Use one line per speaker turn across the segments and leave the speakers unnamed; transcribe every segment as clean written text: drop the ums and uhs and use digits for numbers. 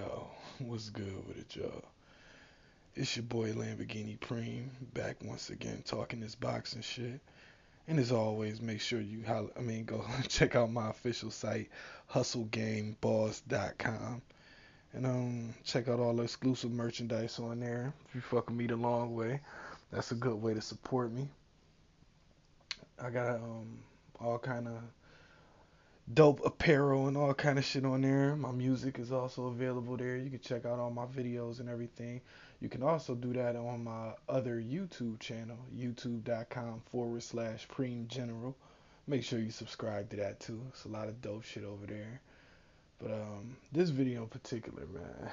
Yo, what's good with it, y'all? It's your boy Lamborghini Preem back once again talking this boxing shit. And as always, make sure you go check out my official site, hustlegameboss.com. And check out all the exclusive merchandise on there. If you fucking me the long way, that's a good way to support me. I got all kind of dope apparel and all kind of shit on there. My music is also available there. You can check out all my videos and everything. You can also do that on my other YouTube channel, youtube.com/Preem General. Make sure you subscribe to that too. It's a lot of dope shit over there. But this video in particular, man,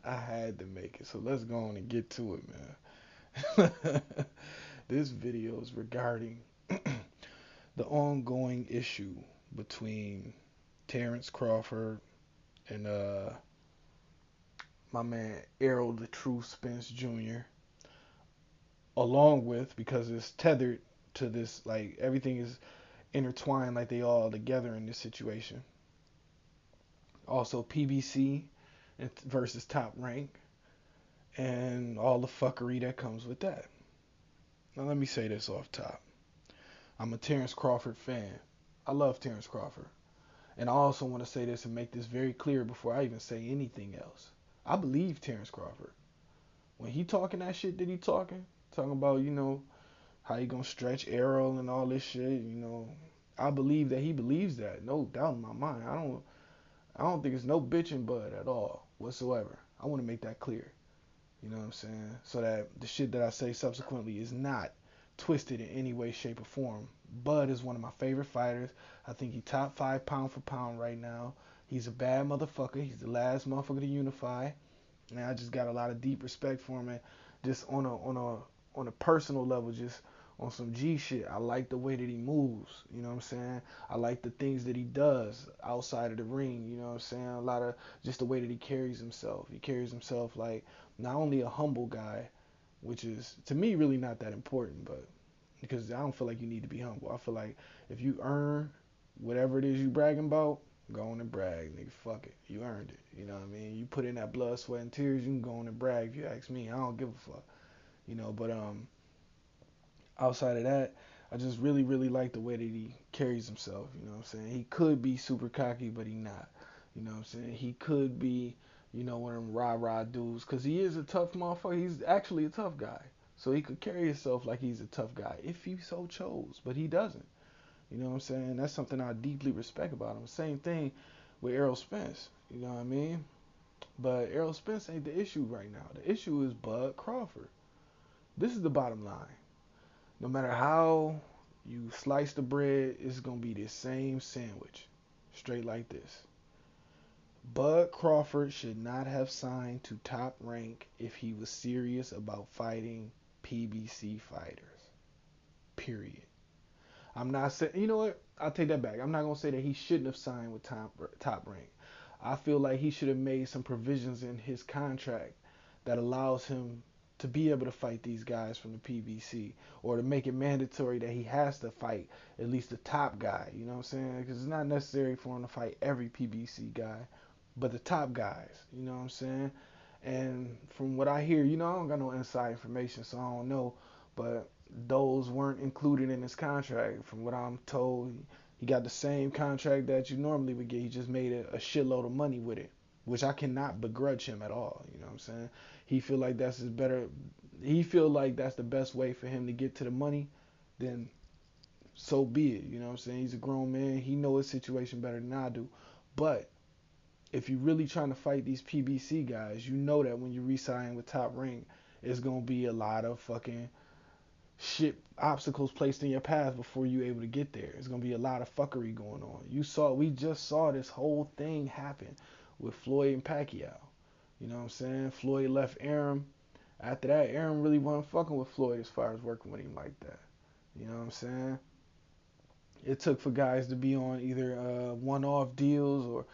I had to make it. So let's go on and get to it, man. This video is regarding the ongoing issue between Terrance Crawford and my man Errol the True Spence Jr. Along with, because it's tethered to this, like everything is intertwined, like they all together in this situation. Also PBC versus Top Rank and all the fuckery that comes with that. Now let me say this off top. I'm a Terrance Crawford fan. I love Terrance Crawford. And I also want to say this and make this very clear before I even say anything else. I believe Terrance Crawford. When he talking that shit that he talking about, how he gonna stretch Errol and all this shit, I believe that he believes that. No doubt in my mind. I don't think it's no bitching bud at all whatsoever. I want to make that clear. You know what I'm saying? So that the shit that I say subsequently is not twisted in any way, shape, or form. Bud is one of my favorite fighters. I think he top 5 pound for pound right now. He's a bad motherfucker. He's the last motherfucker to unify. And I just got a lot of deep respect for him. And just on a personal level, just on some G shit, I like the way that he moves. You know what I'm saying? I like the things that he does outside of the ring. You know what I'm saying? A lot of just the way that he carries himself. He carries himself like not only a humble guy, which is to me really not that important, but because I don't feel like you need to be humble. I feel like if you earn whatever it is you bragging about, go on and brag, nigga. Fuck it, you earned it. You know what I mean? You put in that blood, sweat, and tears. You can go on and brag. If you ask me, I don't give a fuck. But outside of that, I just really, really like the way that he carries himself. You know what I'm saying? He could be super cocky, but he not. You know what I'm saying? He could be, one of them rah-rah dudes, because he is a tough motherfucker. He's actually a tough guy. So he could carry himself like he's a tough guy if he so chose, but he doesn't. You know what I'm saying? That's something I deeply respect about him. Same thing with Errol Spence. You know what I mean? But Errol Spence ain't the issue right now. The issue is Bud Crawford. This is the bottom line. No matter how you slice the bread, it's going to be the same sandwich. Straight like this. Bud Crawford should not have signed to Top Rank if he was serious about fighting PBC fighters. Period. I'm not saying, you know what? I'll take that back. I'm not going to say that he shouldn't have signed with Top Rank. I feel like he should have made some provisions in his contract that allows him to be able to fight these guys from the PBC, or to make it mandatory that he has to fight at least the top guy. You know what I'm saying? Because it's not necessary for him to fight every PBC guy, but the top guys. You know what I'm saying? And from what I hear, I don't got no inside information, so I don't know, but those weren't included in his contract. From what I'm told, he got the same contract that you normally would get. He just made a shitload of money with it, which I cannot begrudge him at all. You know what I'm saying? He feel like that's his better. He feel like that's the best way for him to get to the money. Then so be it. You know what I'm saying? He's a grown man. He know his situation better than I do. But if you're really trying to fight these PBC guys, you know that when you re-sign with Top Rank, it's gonna be a lot of fucking shit, obstacles placed in your path before you able to get there. It's gonna be a lot of fuckery going on. We just saw this whole thing happen with Floyd and Pacquiao. You know what I'm saying? Floyd left Aaron. After that, Aaron really wasn't fucking with Floyd as far as working with him like that. You know what I'm saying? It took for guys to be on either one-off deals or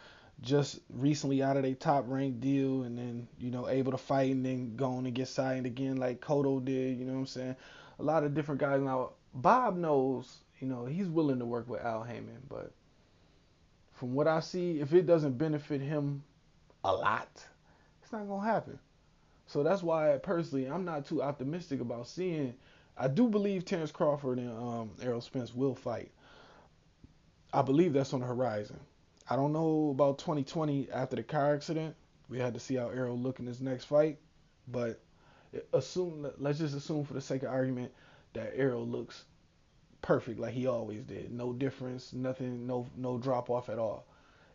just recently out of their top ranked deal, and then able to fight and then going and get signed again like Cotto did. You know what I'm saying? A lot of different guys. Now Bob knows, he's willing to work with Al Heyman, but from what I see, if it doesn't benefit him a lot, It's not gonna happen. So that's why personally I'm not too optimistic about seeing. I do believe Terrance Crawford and Errol Spence will fight. I believe that's on the horizon. I don't know about 2020 after the car accident. We had to see how Errol look in his next fight, but let's just assume for the sake of argument that Errol looks perfect like he always did. No difference, nothing, no drop off at all.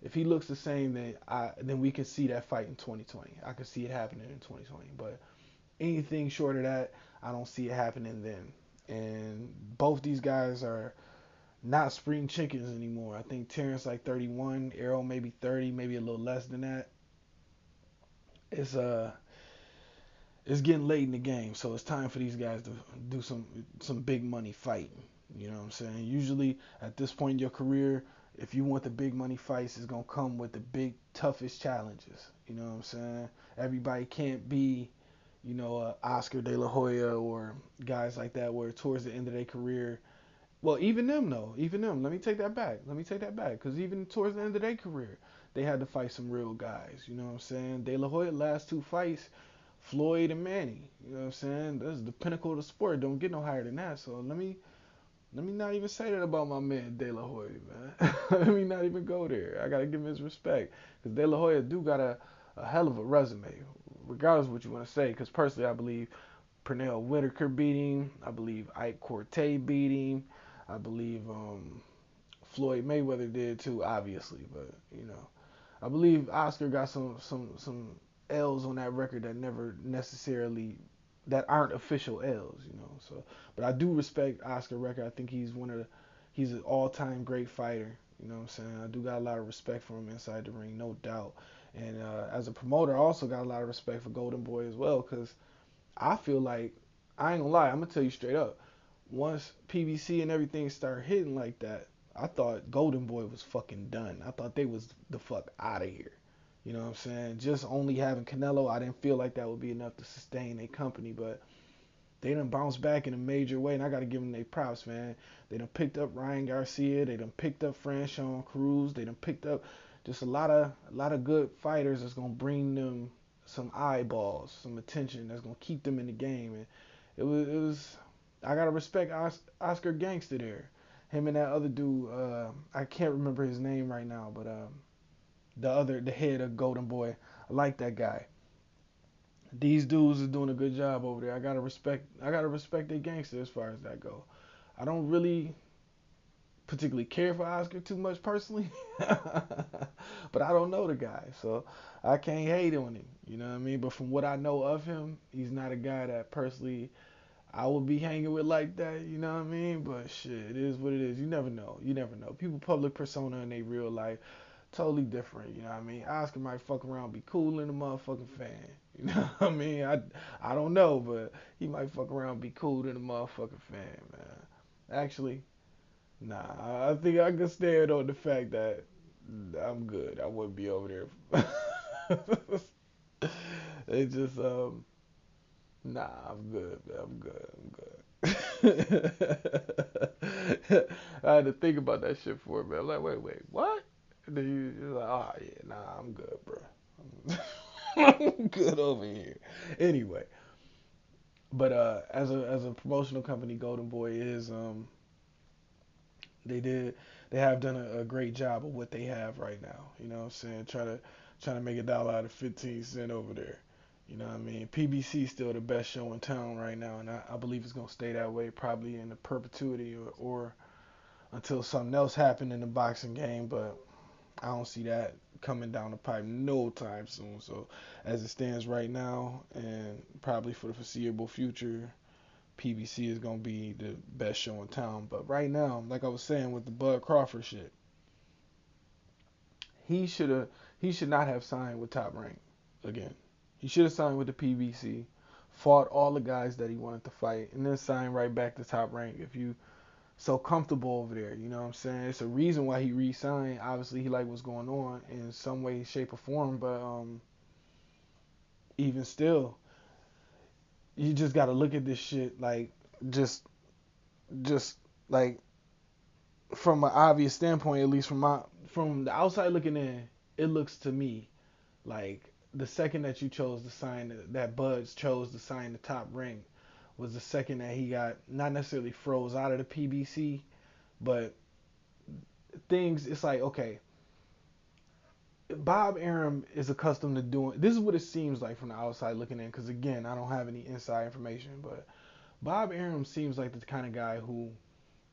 If he looks the same, then we can see that fight in 2020. I can see it happening in 2020. But anything short of that, I don't see it happening then. And both these guys are not spring chickens anymore. I think Terrence like 31, Errol maybe 30, maybe a little less than that. It's it's getting late in the game, so it's time for these guys to do some big money fighting. You know what I'm saying? Usually at this point in your career, if you want the big money fights, it's gonna come with the big toughest challenges. You know what I'm saying? Everybody can't be, Oscar De La Hoya or guys like that, where towards the end of their career, well, even them though, even them. Let me take that back. Let me take that back, because even towards the end of their career, they had to fight some real guys. You know what I'm saying? De La Hoya last two fights, Floyd and Manny. You know what I'm saying? That's the pinnacle of the sport. Don't get no higher than that. So let me not even say that about my man De La Hoya, man. Let me not even go there. I gotta give him his respect, because De La Hoya do got a hell of a resume, regardless of what you want to say. Because personally, I believe Pernell Whitaker beat him. I believe Ike Corte beat him. I believe Floyd Mayweather did too, obviously. But I believe Oscar got some L's on that record that never necessarily that aren't official L's. So, but I do respect Oscar record. I think he's an all-time great fighter. You know what I'm saying? I do got a lot of respect for him inside the ring, no doubt. And as a promoter, I also got a lot of respect for Golden Boy as well, because I feel like, I ain't gonna lie, I'm gonna tell you straight up. Once PBC and everything started hitting like that, I thought Golden Boy was fucking done. I thought they was the fuck out of here. You know what I'm saying? Just only having Canelo, I didn't feel like that would be enough to sustain a company, but they done bounced back in a major way, and I gotta give them their props, man. They done picked up Ryan Garcia, they done picked up Franchon Cruz, they done picked up just a lot of good fighters that's gonna bring them some eyeballs, some attention, that's gonna keep them in the game. And it was I gotta respect Oscar Gangster there. Him and that other dude, I can't remember his name right now, but the head of Golden Boy, I like that guy. These dudes is doing a good job over there. I gotta respect their gangster as far as that go. I don't really particularly care for Oscar too much personally, but I don't know the guy, so I can't hate on him. You know what I mean? But from what I know of him, he's not a guy that personally I would be hanging with like that. You know what I mean? But shit, it is what it is. You never know. You never know. People public persona in their real life totally different. You know what I mean? Oscar might fuck around, be cool in the motherfucking fan. You know what I mean? I don't know, but he might fuck around, be cool in the motherfucking fan, man. Actually, nah. I think I could stand on the fact that I'm good. I wouldn't be over there. It's just nah. I'm good, man. I'm good. I'm good. I had to think about that shit for a minute. I'm like, wait, what? And then you're like, oh yeah, nah, I'm good, bro. I'm good over here. Anyway, but as a promotional company, Golden Boy is they did they have done a great job of what they have right now. You know what I'm saying? Trying to make a dollar out of 15 cents over there. You know what I mean? PBC is still the best show in town right now, and I believe it's gonna stay that way probably in the perpetuity, or until something else happened in the boxing game. But I don't see that coming down the pipe no time soon. So as it stands right now, and probably for the foreseeable future, PBC is gonna be the best show in town. But right now, like I was saying with the Bud Crawford shit, he should not have signed with Top Rank again. He should have signed with the PBC, fought all the guys that he wanted to fight, and then signed right back to Top Rank. If you so comfortable over there, you know what I'm saying? It's a reason why he re-signed. Obviously, he liked what's going on in some way, shape, or form. But even still, you just got to look at this shit like just just like from an obvious standpoint, at least from the outside looking in, it looks to me like the second that you chose to sign, that Buds chose to sign the top rank, was the second that he got not necessarily froze out of the PBC, but things. It's like, okay, Bob Arum is accustomed to doing. This is what it seems like from the outside looking in, because again, I don't have any inside information, but Bob Arum seems like the kind of guy who,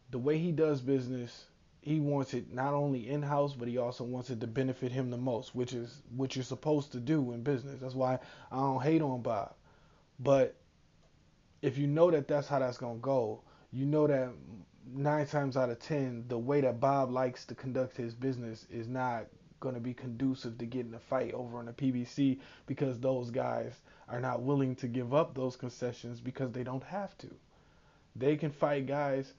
the way he does business, he wants it not only in house, but he also wants it to benefit him the most, which is what you're supposed to do in business. That's why I don't hate on Bob. But if you know that that's how that's gonna go, you know that 9 times out of 10, the way that Bob likes to conduct his business is not gonna be conducive to getting a fight over on the PBC, because those guys are not willing to give up those concessions because they don't have to. They can fight guys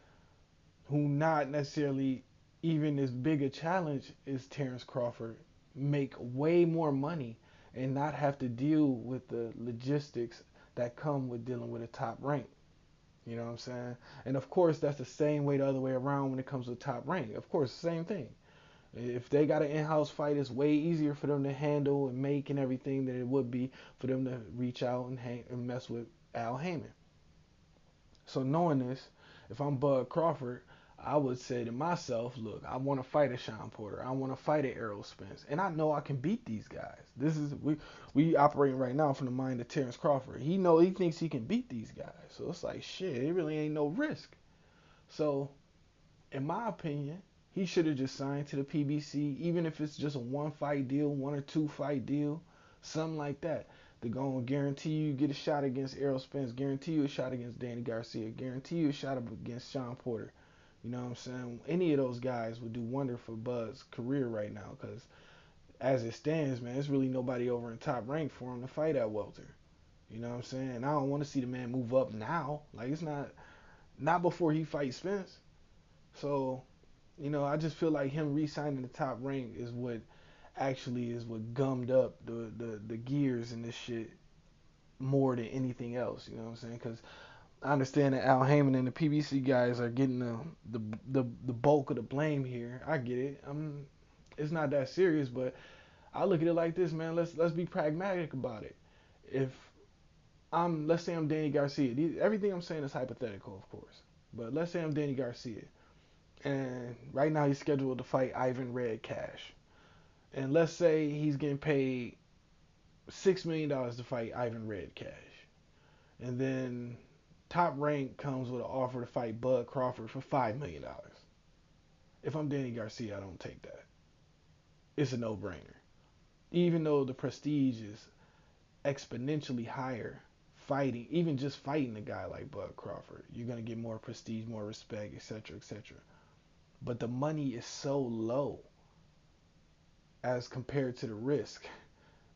who not necessarily even as big a challenge as Terrence Crawford, make way more money and not have to deal with the logistics that come with dealing with a top rank. You know what I'm saying? And of course, that's the same way the other way around when it comes to top rank. Of course, same thing. If they got an in-house fight, it's way easier for them to handle and make and everything than it would be for them to reach out and mess with Al Heyman. So knowing this, if I'm Bud Crawford, I would say to myself, look, I want to fight a Sean Porter. I want to fight a Errol Spence. And I know I can beat these guys. This is we operating right now from the mind of Terrance Crawford. He thinks he can beat these guys. So it's like shit, it really ain't no risk. So in my opinion, he should have just signed to the PBC, even if it's just a 1 fight deal, 1 or 2 fight deal, something like that. They're going to guarantee you get a shot against Errol Spence, guarantee you a shot against Danny Garcia, guarantee you a shot against Sean Porter. You know what I'm saying? Any of those guys would do wonder for Bud's career right now, because as it stands, man, there's really nobody over in top rank for him to fight at welter. You know what I'm saying? And I don't want to see the man move up now. Like, it's not before he fights Spence. So, I just feel like him re-signing the top rank is what gummed up the gears in this shit more than anything else. You know what I'm saying? Because I understand that Al Heyman and the PBC guys are getting the bulk of the blame here. I get it. It's not that serious, but I look at it like this, man. Let's be pragmatic about it. If let's say I'm Danny Garcia. Everything I'm saying is hypothetical, of course. But let's say I'm Danny Garcia, and right now he's scheduled to fight Ivan Red Cash. And let's say he's getting paid $6 million to fight Ivan Red Cash. And then Top Rank comes with an offer to fight Bud Crawford for $5 million. If I'm Danny Garcia, I don't take that. It's a no-brainer. Even though the prestige is exponentially higher fighting, even just fighting a guy like Bud Crawford, you're going to get more prestige, more respect, etc., etc. But the money is so low as compared to the risk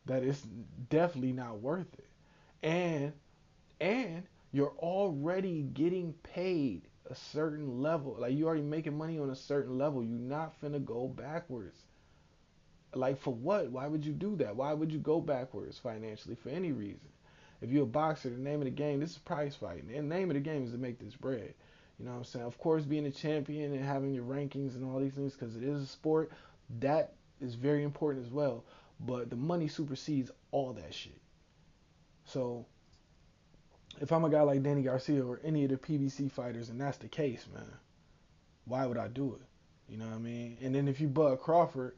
that it's definitely not worth it. And you're already getting paid a certain level. Like, you already making money on a certain level. You're not finna go backwards. Like, for what? Why would you do that? Why would you go backwards financially for any reason? If you're a boxer, the name of the game, this is prize fighting. And the name of the game is to make this bread. You know what I'm saying? Of course, being a champion and having your rankings and all these things, because it is a sport, that is very important as well. But the money supersedes all that shit. So if I'm a guy like Danny Garcia or any of the PBC fighters, and that's the case, man, why would I do it? You know what I mean? And then if you Bud Crawford,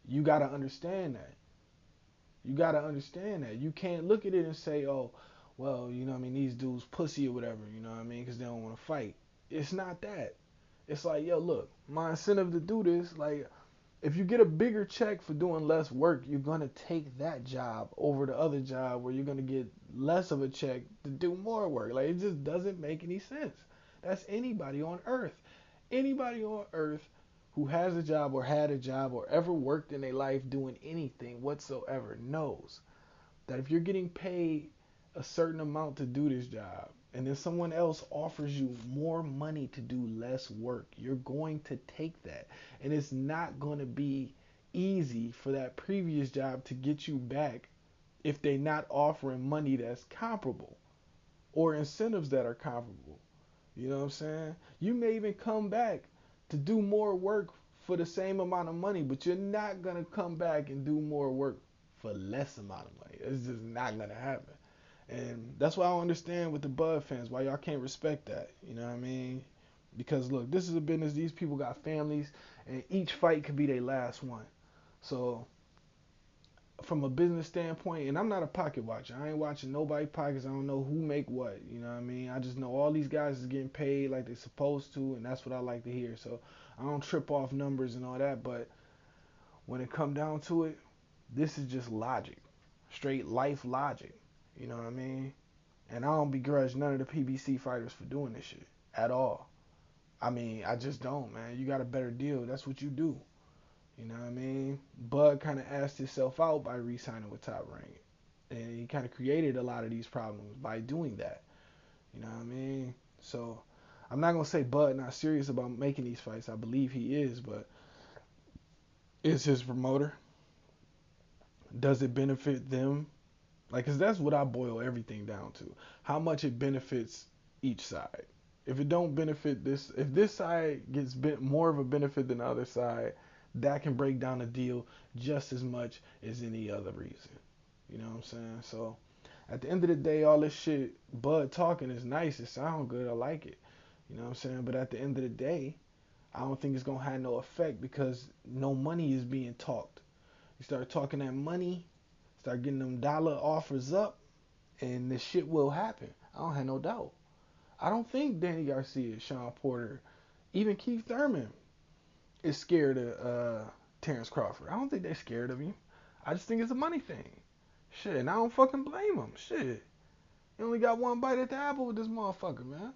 you gotta understand that. You gotta understand that. You can't look at it and say, oh, well, you know what I mean, these dudes pussy or whatever, you know what I mean, because they don't want to fight. It's not that. It's like, yo, look, my incentive to do this, like, if you get a bigger check for doing less work, you're going to take that job over the other job where you're going to get less of a check to do more work. Like, it just doesn't make any sense. That's anybody on earth. Anybody on earth who has a job or had a job or ever worked in their life doing anything whatsoever knows that if you're getting paid a certain amount to do this job and then someone else offers you more money to do less work, you're going to take that. And it's not going to be easy for that previous job to get you back if they're not offering money that's comparable or incentives that are comparable. You know what I'm saying? You may even come back to do more work for the same amount of money, but you're not going to come back and do more work for less amount of money. It's just not gonna happen. And that's why I don't understand with the Bud fans why y'all can't respect that. You know what I mean? Because look, this is a business. These people got families, and each fight could be their last one. So from a business standpoint, and I'm not a pocket watcher. I ain't watching nobody pockets. I don't know who make what. You know what I mean? I just know all these guys is getting paid like they're supposed to, and that's what I like to hear. So I don't trip off numbers and all that. But when it come down to it, this is just logic, straight life logic. You know what I mean? And I don't begrudge none of the PBC fighters for doing this shit at all. I mean, I just don't, man. You got a better deal. That's what you do. You know what I mean? Bud kind of asked himself out by re-signing with Top Rank. And he kind of created a lot of these problems by doing that. You know what I mean? So I'm not going to say Bud not serious about making these fights. I believe he is, but is his promoter? Does it benefit them? Like, cause that's what I boil everything down to. How much it benefits each side. If it don't benefit this, if this side gets more of a benefit than the other side, that can break down a deal just as much as any other reason. You know what I'm saying? So, at the end of the day, all this shit, Bud talking is nice. It sounds good. I like it. You know what I'm saying? But at the end of the day, I don't think it's gonna have no effect because no money is being talked. You start talking that money, start getting them dollar offers up, and this shit will happen. I don't have no doubt. I don't think Danny Garcia, Sean Porter, even Keith Thurman is scared of Terrance Crawford. I don't think they're scared of him. I just think it's a money thing. Shit, and I don't fucking blame him. Shit. You only got one bite at the apple with this motherfucker, man.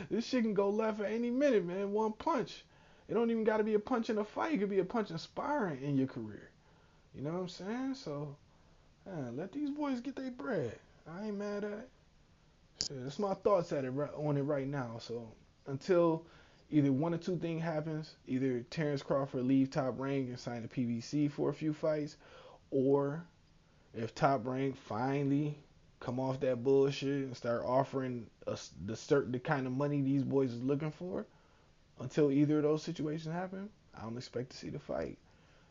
This shit can go left at any minute, man. One punch. It don't even got to be a punch in a fight. It could be a punch inspiring in your career. You know what I'm saying? So, man, let these boys get their bread. I ain't mad at it. Shit, that's my thoughts on it right now. So, until either one or two things happens, either Terrence Crawford leave Top Rank and sign a PBC for a few fights, or if Top Rank finally come off that bullshit and start offering us the kind of money these boys is looking for, until either of those situations happen, I don't expect to see the fight.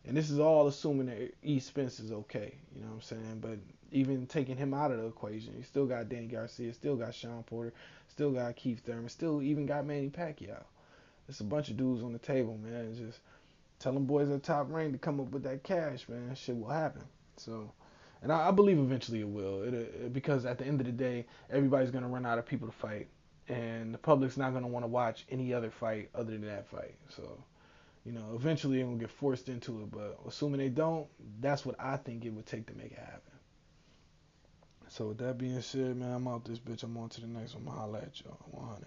And this is all assuming that E. Spence is okay. You know what I'm saying? But even taking him out of the equation, you still got Danny Garcia, still got Sean Porter, still got Keith Thurman, still even got Manny Pacquiao. There's a bunch of dudes on the table, man. It's just tell them boys at Top Rank to come up with that cash, man. Shit will happen. So, and I believe eventually it will. Because at the end of the day, everybody's going to run out of people to fight. And the public's not going to want to watch any other fight other than that fight. So, you know, eventually they're going to get forced into it. But assuming they don't, that's what I think it would take to make it happen. So with that being said, man, I'm out this bitch. I'm on to the next one. I'm going to holla at y'all. 100.